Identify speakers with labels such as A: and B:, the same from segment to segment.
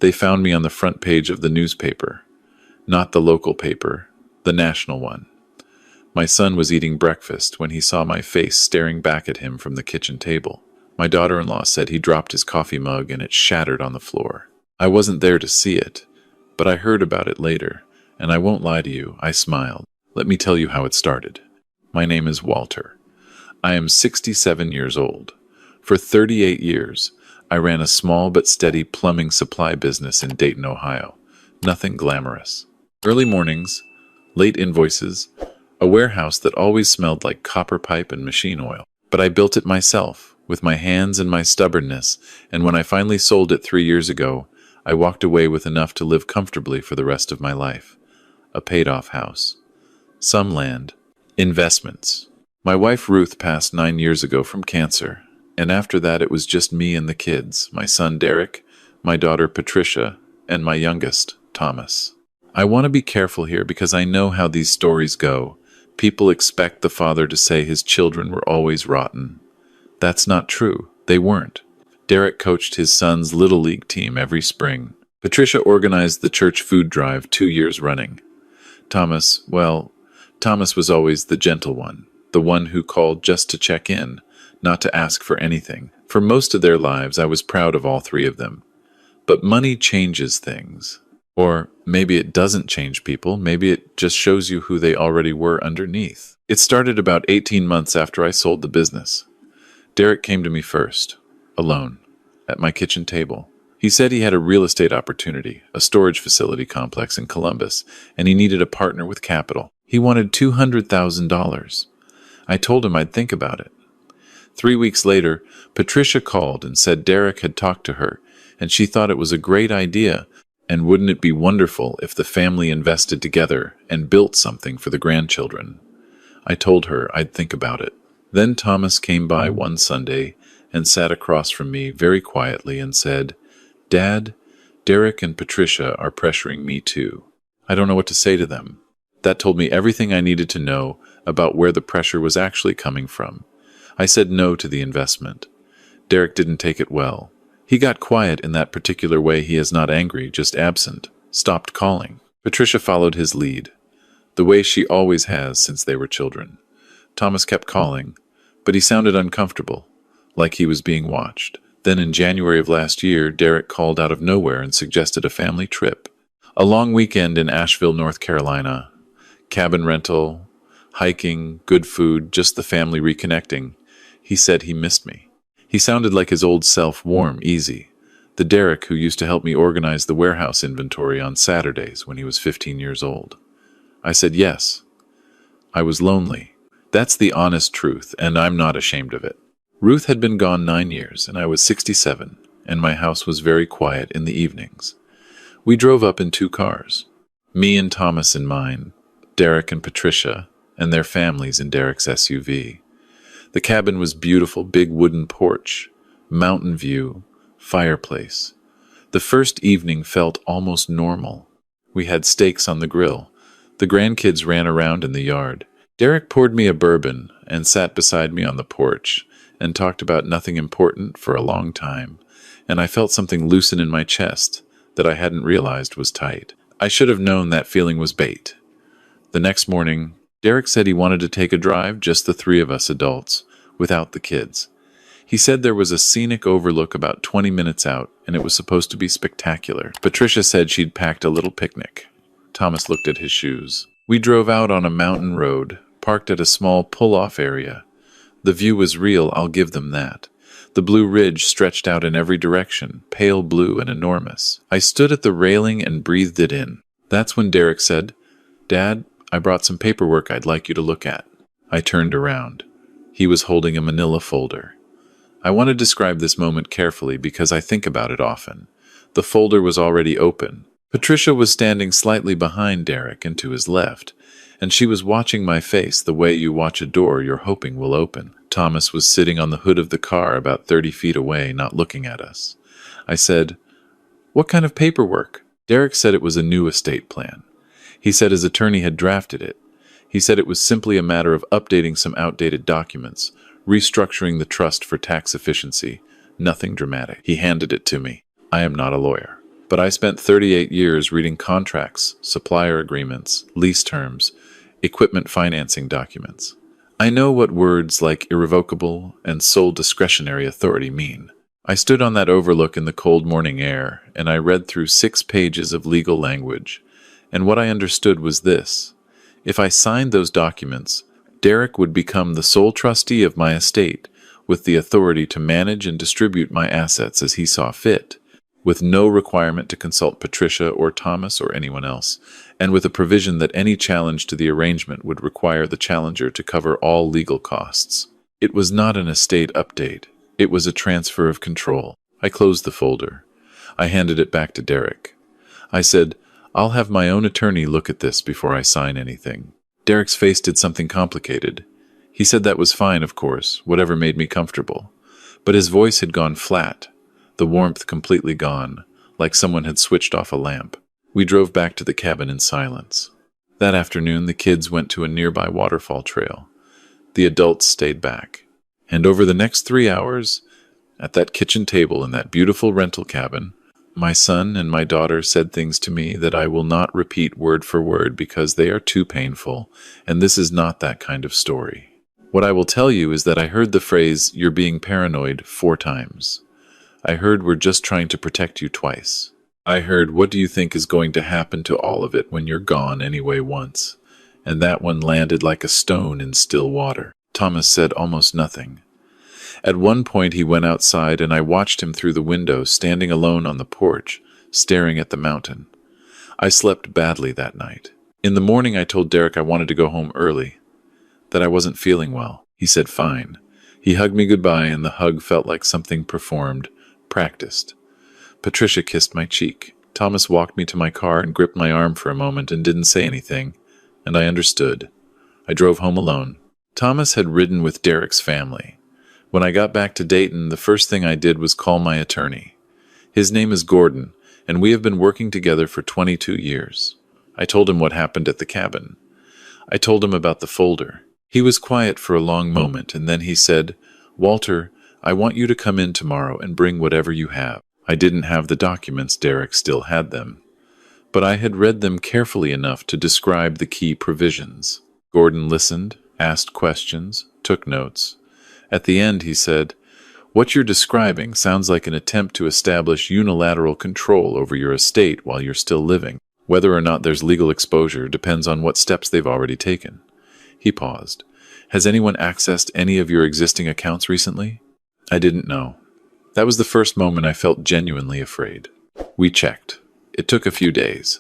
A: They found me on the front page of the newspaper. Not the local paper, the national one. My son was eating breakfast when he saw my face staring back at him from the kitchen table. My daughter-in-law said he dropped his coffee mug and it shattered on the floor. I wasn't there to see it, but I heard about it later, and I won't lie to you, I smiled. Let me tell you how it started. My name is Walter. I am 67 years old. For 38 years, I ran a small but steady plumbing supply business in Dayton, Ohio. Nothing glamorous. Early mornings, late invoices, a warehouse that always smelled like copper pipe and machine oil. But I built it myself, with my hands and my stubbornness, and when I finally sold it 3 years ago, I walked away with enough to live comfortably for the rest of my life. A paid-off house. Some land. Investments. My wife Ruth passed 9 years ago from cancer, and after that it was just me and the kids, my son Derek, my daughter Patricia, and my youngest, Thomas. I want to be careful here because I know how these stories go. People expect the father to say his children were always rotten. That's not true. They weren't. Derek coached his son's Little League team every spring. Patricia organized the church food drive 2 years running. Thomas was always the gentle one, the one who called just to check in, not to ask for anything. For most of their lives, I was proud of all three of them. But money changes things. Or maybe it doesn't change people, maybe it just shows you who they already were underneath. It started about 18 months after I sold the business. Derek came to me first, alone, at my kitchen table. He said he had a real estate opportunity, a storage facility complex in Columbus, and he needed a partner with capital. He wanted $200,000. I told him I'd think about it. 3 weeks later, Patricia called and said Derek had talked to her, and she thought it was a great idea, and wouldn't it be wonderful if the family invested together and built something for the grandchildren? I told her I'd think about it. Then Thomas came by one Sunday and sat across from me very quietly and said, "Dad, Derek and Patricia are pressuring me too. I don't know what to say to them." That told me everything I needed to know about where the pressure was actually coming from. I said no to the investment. Derek didn't take it well. He got quiet in that particular way. He is not angry, just absent, stopped calling. Patricia followed his lead, the way she always has since they were children. Thomas kept calling, but he sounded uncomfortable, like he was being watched. Then in January of last year, Derek called out of nowhere and suggested a family trip. A long weekend in Asheville, North Carolina. Cabin rental, hiking, good food, just the family reconnecting. He said he missed me. He sounded like his old self, warm, easy. The Derek who used to help me organize the warehouse inventory on Saturdays when he was 15 years old. I said yes. I was lonely. That's the honest truth, and I'm not ashamed of it. Ruth had been gone 9 years, and I was 67, and my house was very quiet in the evenings. We drove up in 2 cars. Me and Thomas in mine, Derek and Patricia, and their families in Derek's SUV. The cabin was beautiful, big wooden porch, mountain view, fireplace. The first evening felt almost normal. We had steaks on the grill. The grandkids ran around in the yard. Derek poured me a bourbon and sat beside me on the porch and talked about nothing important for a long time, and I felt something loosen in my chest that I hadn't realized was tight. I should have known that feeling was bait. The next morning, Derek said he wanted to take a drive, just the 3 of us adults, without the kids. He said there was a scenic overlook about 20 minutes out, and it was supposed to be spectacular. Patricia said she'd packed a little picnic. Thomas looked at his shoes. We drove out on a mountain road, parked at a small pull-off area. The view was real, I'll give them that. The blue ridge stretched out in every direction, pale blue and enormous. I stood at the railing and breathed it in. That's when Derek said, "Dad, I brought some paperwork I'd like you to look at." I turned around. He was holding a manila folder. I want to describe this moment carefully because I think about it often. The folder was already open. Patricia was standing slightly behind Derek and to his left, and she was watching my face the way you watch a door you're hoping will open. Thomas was sitting on the hood of the car about 30 feet away, not looking at us. I said, "What kind of paperwork?" Derek said it was a new estate plan. He said his attorney had drafted it. He said it was simply a matter of updating some outdated documents, restructuring the trust for tax efficiency. Nothing dramatic. He handed it to me. I am not a lawyer. But I spent 38 years reading contracts, supplier agreements, lease terms, equipment financing documents. I know what words like irrevocable and sole discretionary authority mean. I stood on that overlook in the cold morning air, and I read through 6 pages of legal language. And what I understood was this. If I signed those documents, Derek would become the sole trustee of my estate, with the authority to manage and distribute my assets as he saw fit, with no requirement to consult Patricia or Thomas or anyone else, and with a provision that any challenge to the arrangement would require the challenger to cover all legal costs. It was not an estate update. It was a transfer of control. I closed the folder. I handed it back to Derek. I said, "I'll have my own attorney look at this before I sign anything." Derek's face did something complicated. He said that was fine, of course, whatever made me comfortable. But his voice had gone flat, the warmth completely gone, like someone had switched off a lamp. We drove back to the cabin in silence. That afternoon, the kids went to a nearby waterfall trail. The adults stayed back. And over the next 3 hours, at that kitchen table in that beautiful rental cabin, my son and my daughter said things to me that I will not repeat word for word because they are too painful, and this is not that kind of story. What I will tell you is that I heard the phrase, "You're being paranoid," 4 times. I heard, "We're just trying to protect you," twice. I heard, "What do you think is going to happen to all of it when you're gone anyway," once. And that one landed like a stone in still water. Thomas said almost nothing. At one point he went outside and I watched him through the window, standing alone on the porch, staring at the mountain. I slept badly that night. In the morning I told Derek I wanted to go home early, that I wasn't feeling well. He said fine. He hugged me goodbye and the hug felt like something performed, practiced. Patricia kissed my cheek. Thomas walked me to my car and gripped my arm for a moment and didn't say anything, and I understood. I drove home alone. Thomas had ridden with Derek's family. When I got back to Dayton, the first thing I did was call my attorney. His name is Gordon, and we have been working together for 22 years. I told him what happened at the cabin. I told him about the folder. He was quiet for a long moment, and then he said, "Walter, I want you to come in tomorrow and bring whatever you have." I didn't have the documents, Derek still had them. But I had read them carefully enough to describe the key provisions. Gordon listened, asked questions, took notes. At the end, he said, "What you're describing sounds like an attempt to establish unilateral control over your estate while you're still living. Whether or not there's legal exposure depends on what steps they've already taken." He paused. "Has anyone accessed any of your existing accounts recently?" I didn't know. That was the first moment I felt genuinely afraid. We checked. It took a few days.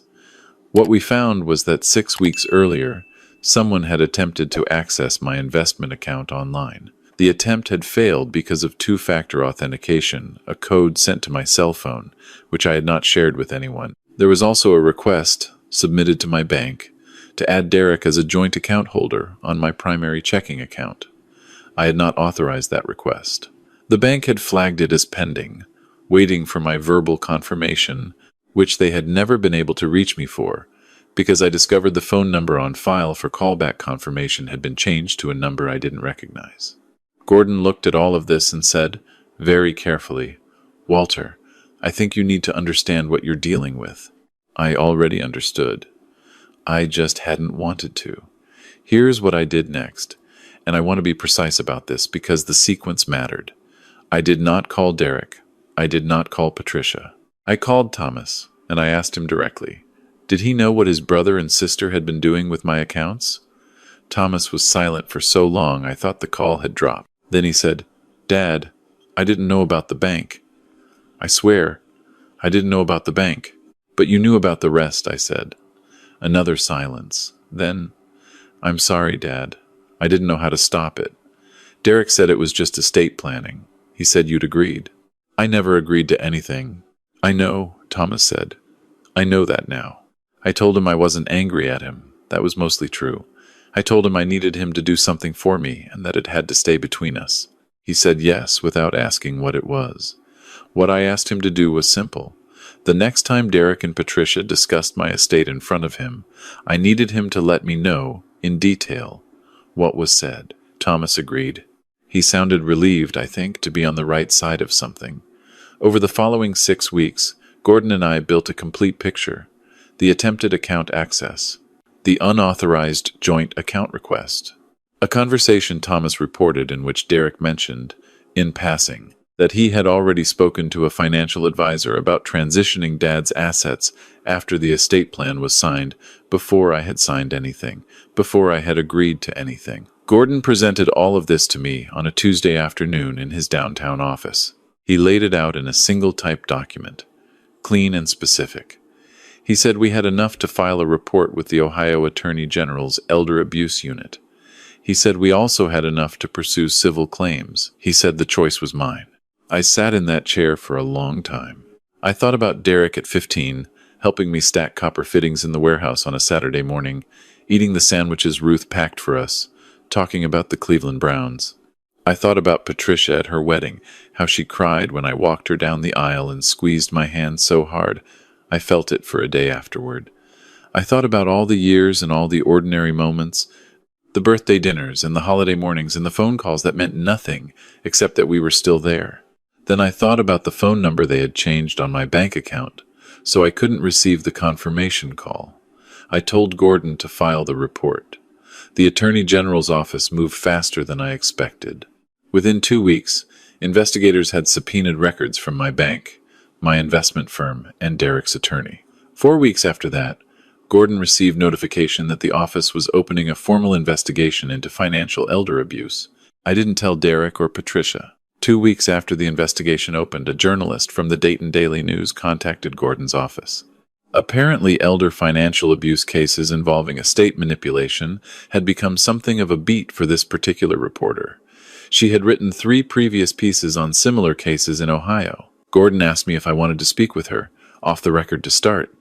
A: What we found was that 6 weeks earlier, someone had attempted to access my investment account online. The attempt had failed because of 2-factor authentication, a code sent to my cell phone, which I had not shared with anyone. There was also a request, submitted to my bank, to add Derek as a joint account holder on my primary checking account. I had not authorized that request. The bank had flagged it as pending, waiting for my verbal confirmation, which they had never been able to reach me for, because I discovered the phone number on file for callback confirmation had been changed to a number I didn't recognize. Gordon looked at all of this and said, very carefully, "Walter, I think you need to understand what you're dealing with." I already understood. I just hadn't wanted to. Here's what I did next, and I want to be precise about this because the sequence mattered. I did not call Derek. I did not call Patricia. I called Thomas, and I asked him directly, did he know what his brother and sister had been doing with my accounts? Thomas was silent for so long I thought the call had dropped. Then he said, "Dad, I didn't know about the bank." "I swear, I didn't know about the bank." "But you knew about the rest," I said. Another silence. Then, "I'm sorry, Dad. I didn't know how to stop it. Derek said it was just estate planning. He said you'd agreed." "I never agreed to anything." "I know," Thomas said. "I know that now." I told him I wasn't angry at him. That was mostly true. I told him I needed him to do something for me and that it had to stay between us. He said yes without asking what it was. What I asked him to do was simple. The next time Derek and Patricia discussed my estate in front of him, I needed him to let me know, in detail, what was said. Thomas agreed. He sounded relieved, I think, to be on the right side of something. Over the following 6 weeks, Gordon and I built a complete picture: the attempted account access, the unauthorized joint account request. A conversation Thomas reported in which Derek mentioned, in passing, that he had already spoken to a financial advisor about transitioning Dad's assets after the estate plan was signed, before I had signed anything, before I had agreed to anything. Gordon presented all of this to me on a Tuesday afternoon in his downtown office. He laid it out in a single typed document, clean and specific. He said we had enough to file a report with the Ohio Attorney General's Elder Abuse Unit. He said we also had enough to pursue civil claims. He said the choice was mine. I sat in that chair for a long time. I thought about Derek at 15, helping me stack copper fittings in the warehouse on a Saturday morning, eating the sandwiches Ruth packed for us, talking about the Cleveland Browns. I thought about Patricia at her wedding, how she cried when I walked her down the aisle and squeezed my hand so hard I felt it for a day afterward. I thought about all the years and all the ordinary moments, the birthday dinners and the holiday mornings and the phone calls that meant nothing except that we were still there. Then I thought about the phone number they had changed on my bank account, so I couldn't receive the confirmation call. I told Gordon to file the report. The Attorney General's office moved faster than I expected. Within 2 weeks, investigators had subpoenaed records from my bank, my investment firm, and Derek's attorney. 4 weeks after that, Gordon received notification that the office was opening a formal investigation into financial elder abuse. I didn't tell Derek or Patricia. 2 weeks after the investigation opened, a journalist from the Dayton Daily News contacted Gordon's office. Apparently, elder financial abuse cases involving estate manipulation had become something of a beat for this particular reporter. She had written 3 previous pieces on similar cases in Ohio. Gordon asked me if I wanted to speak with her, off the record to start.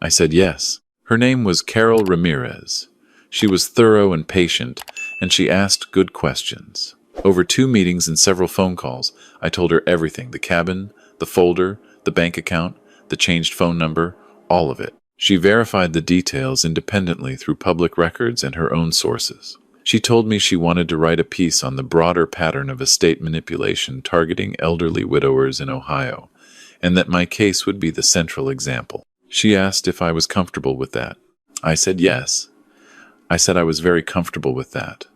A: I said yes. Her name was Carol Ramirez. She was thorough and patient, and she asked good questions. Over 2 meetings and several phone calls, I told her everything: the cabin, the folder, the bank account, the changed phone number, all of it. She verified the details independently through public records and her own sources. She told me she wanted to write a piece on the broader pattern of estate manipulation targeting elderly widowers in Ohio, and that my case would be the central example. She asked if I was comfortable with that. I said yes. I said I was very comfortable with that.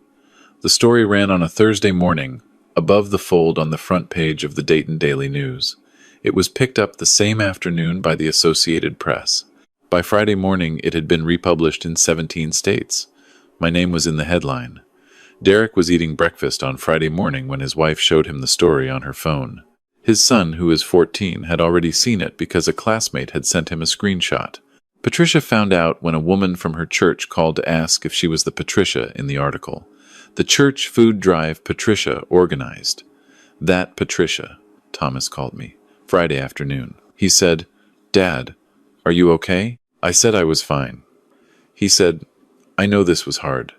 A: The story ran on a Thursday morning, above the fold on the front page of the Dayton Daily News. It was picked up the same afternoon by the Associated Press. By Friday morning, it had been republished in 17 states. My name was in the headline. Derek was eating breakfast on Friday morning when his wife showed him the story on her phone. His son, who is 14, had already seen it because a classmate had sent him a screenshot. Patricia found out when a woman from her church called to ask if she was the Patricia in the article. The church food drive Patricia organized. That Patricia, Thomas called me, Friday afternoon. He said, "Dad, are you okay?" I said I was fine. He said, "I know this was hard.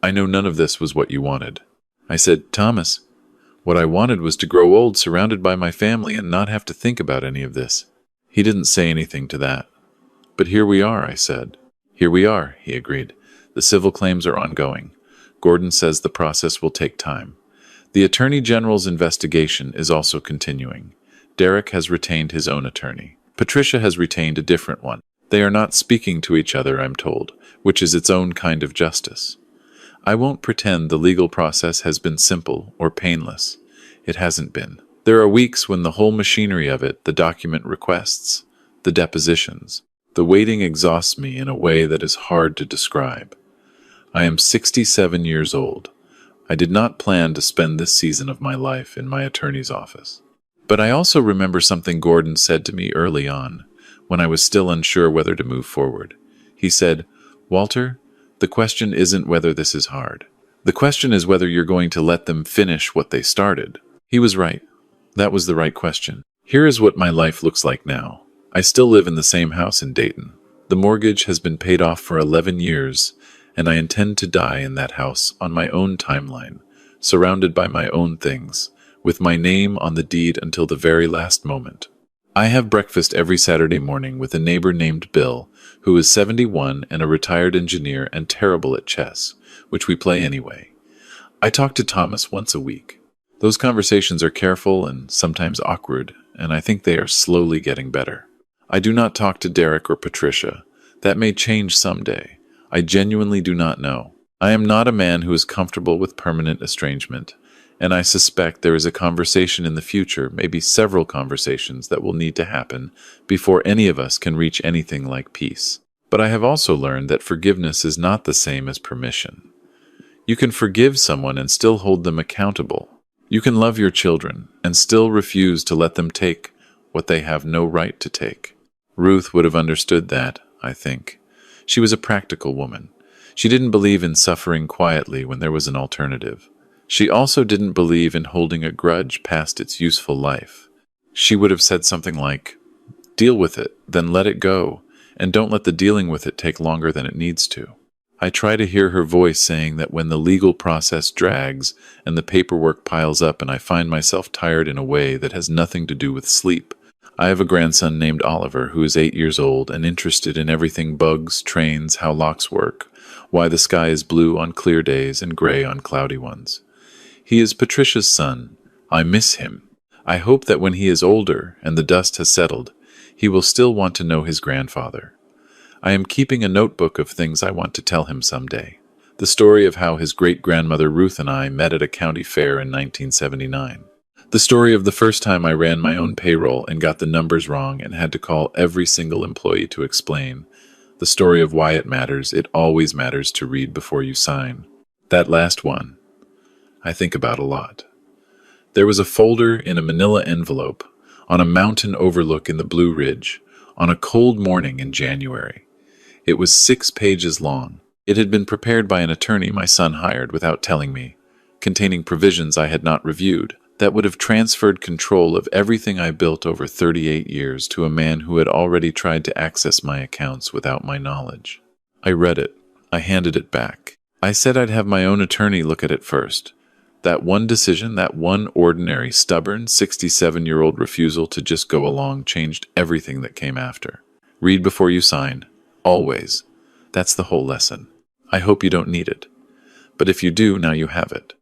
A: I know none of this was what you wanted." I said, "Thomas, what I wanted was to grow old surrounded by my family and not have to think about any of this." He didn't say anything to that. "But here we are," I said. "Here we are," he agreed. "The civil claims are ongoing. Gordon says the process will take time. The Attorney General's investigation is also continuing. Derek has retained his own attorney. Patricia has retained a different one. They are not speaking to each other, I'm told, which is its own kind of justice. I won't pretend the legal process has been simple or painless. It hasn't been. There are weeks when the whole machinery of it, the document requests, the depositions, the waiting exhausts me in a way that is hard to describe. I am 67 years old. I did not plan to spend this season of my life in my attorney's office. But I also remember something Gordon said to me early on, when I was still unsure whether to move forward. He said, "Walter, the question isn't whether this is hard. The question is whether you're going to let them finish what they started." He was right. That was the right question. Here is what my life looks like now. I still live in the same house in Dayton. The mortgage has been paid off for 11 years, and I intend to die in that house on my own timeline, surrounded by my own things, with my name on the deed until the very last moment. I have breakfast every Saturday morning with a neighbor named Bill, who is 71 and a retired engineer and terrible at chess, which we play anyway. I talk to Thomas once a week. Those conversations are careful and sometimes awkward, and I think they are slowly getting better. I do not talk to Derek or Patricia. That may change someday. I genuinely do not know. I am not a man who is comfortable with permanent estrangement, and I suspect there is a conversation in the future, maybe several conversations that will need to happen before any of us can reach anything like peace. But I have also learned that forgiveness is not the same as permission. You can forgive someone and still hold them accountable. You can love your children and still refuse to let them take what they have no right to take. Ruth would have understood that, I think. She was a practical woman. She didn't believe in suffering quietly when there was an alternative. She also didn't believe in holding a grudge past its useful life. She would have said something like, "Deal with it, then let it go, and don't let the dealing with it take longer than it needs to." I try to hear her voice saying that when the legal process drags and the paperwork piles up and I find myself tired in a way that has nothing to do with sleep. I have a grandson named Oliver who is 8 years old and interested in everything bugs, trains, how locks work, why the sky is blue on clear days and gray on cloudy ones. He is Patricia's son. I miss him. I hope that when he is older and the dust has settled, he will still want to know his grandfather. I am keeping a notebook of things I want to tell him someday. The story of how his great-grandmother Ruth and I met at a county fair in 1979. The story of the first time I ran my own payroll and got the numbers wrong and had to call every single employee to explain. The story of why it always matters to read before you sign. That last one, I think about a lot. There was a folder in a manila envelope on a mountain overlook in the Blue Ridge on a cold morning in January. It was 6 pages long. It had been prepared by an attorney my son hired without telling me, containing provisions I had not reviewed that would have transferred control of everything I built over 38 years to a man who had already tried to access my accounts without my knowledge. I read it. I handed it back. I said I'd have my own attorney look at it first. That one decision, that one ordinary, stubborn, 67-year-old refusal to just go along changed everything that came after. Read before you sign. Always. That's the whole lesson. I hope you don't need it. But if you do, now you have it.